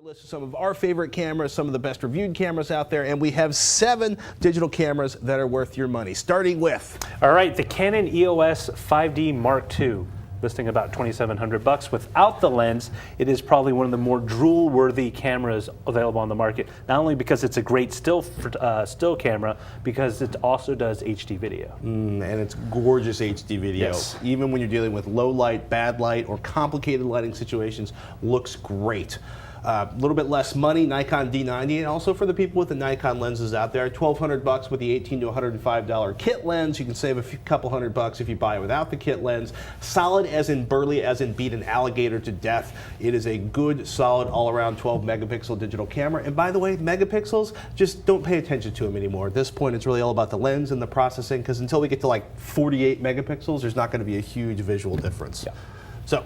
List of some of our favorite cameras, some of the best reviewed cameras out there, and we have 7 digital cameras that are worth your money, starting with... All right, the Canon EOS 5D Mark II, listing about $2,700. Without the lens, it is probably one of the more drool-worthy cameras available on the market, not only because it's a great still camera, because it also does HD video. And it's gorgeous HD video. Yes. Even when you're dealing with low light, bad light, or complicated lighting situations, looks great. A little bit less money, Nikon D90, and also for the people with the Nikon lenses out there, $1,200 with the $18 to $105 kit lens. You can save a couple $100 if you buy it without the kit lens. Solid as in burly, as in beat an alligator to death. It is a good, solid, all-around 12 megapixel digital camera. And by the way, megapixels, just don't pay attention to them anymore. At this point, it's really all about the lens and the processing, because until we get to like 48 megapixels, there's not going to be a huge visual difference. Yeah. So.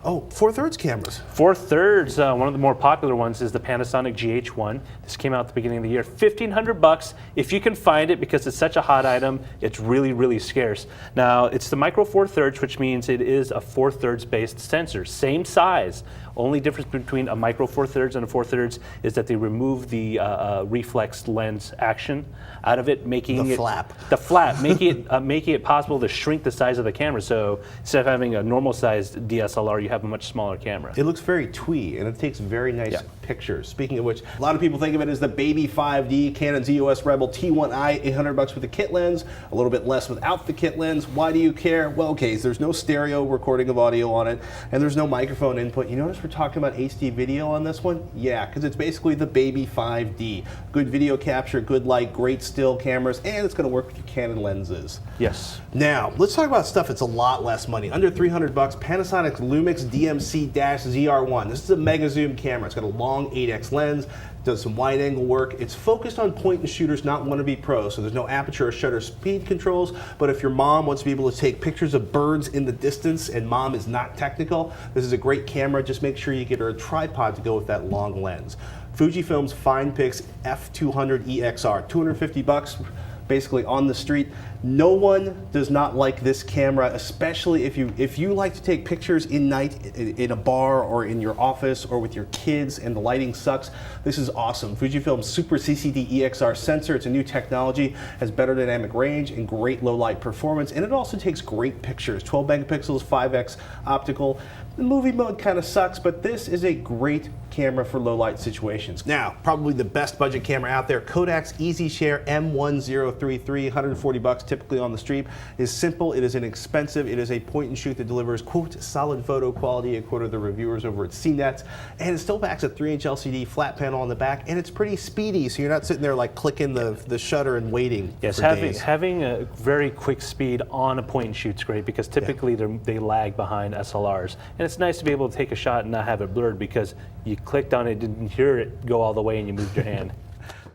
Oh, 4/3 cameras. 4/3, one of the more popular ones is the Panasonic GH1. This came out at the beginning of the year. $1,500 if you can find it, because it's such a hot item. It's really, really scarce. Now, it's the micro 4/3, which means it is a 4/3 based sensor. Same size. Only difference between a micro 4/3 and a 4/3 is that they remove the reflex lens action out of it, making the flap, making it possible to shrink the size of the camera. So instead of having a normal sized DSLR, you have a much smaller camera. It looks very twee, and it takes very nice pictures. Speaking of which, a lot of people think of it as the baby 5D, Canon's EOS Rebel T1i, $800 with the kit lens, a little bit less without the kit lens. Why do you care? Well, okay, so there's no stereo recording of audio on it, and there's no microphone input. You notice we're talking about HD video on this one? Yeah, because it's basically the baby 5D. Good video capture, good light, great still cameras, and it's going to work with your Canon lenses. Yes. Now, let's talk about stuff that's a lot less money. Under $300, Panasonic's Lumix DMC-GH1K. This is a mega zoom camera. It's got a long 8x lens, does some wide angle work. It's focused on point and shooters, not wannabe pros, so there's no aperture or shutter speed controls, but if your mom wants to be able to take pictures of birds in the distance and mom is not technical, this is a great camera. Just make sure you get her a tripod to go with that long lens. Fujifilm's FinePix f200 EXR, $250. Basically on the street. No one does not like this camera, especially if you like to take pictures in night in a bar or in your office or with your kids and the lighting sucks. This is awesome. Fujifilm's Super CCD EXR sensor, it's a new technology, has better dynamic range and great low light performance, and it also takes great pictures. 12 megapixels, 5x optical. The movie mode kind of sucks, but this is a great camera for low light situations. Now, probably the best budget camera out there, Kodak's EasyShare M1033, $140 typically on the street. It is simple, it is inexpensive, it is a point and shoot that delivers, quote, solid photo quality, a quote of the reviewers over at CNET, and it still packs a 3-inch LCD flat panel on the back, and it's pretty speedy, so you're not sitting there like clicking the shutter and waiting for days. Having a very quick speed on a point and shoot's great, because typically they lag behind SLRs, and it's nice to be able to take a shot and not have it blurred, because you clicked on it, didn't hear it go all the way, and you moved your hand.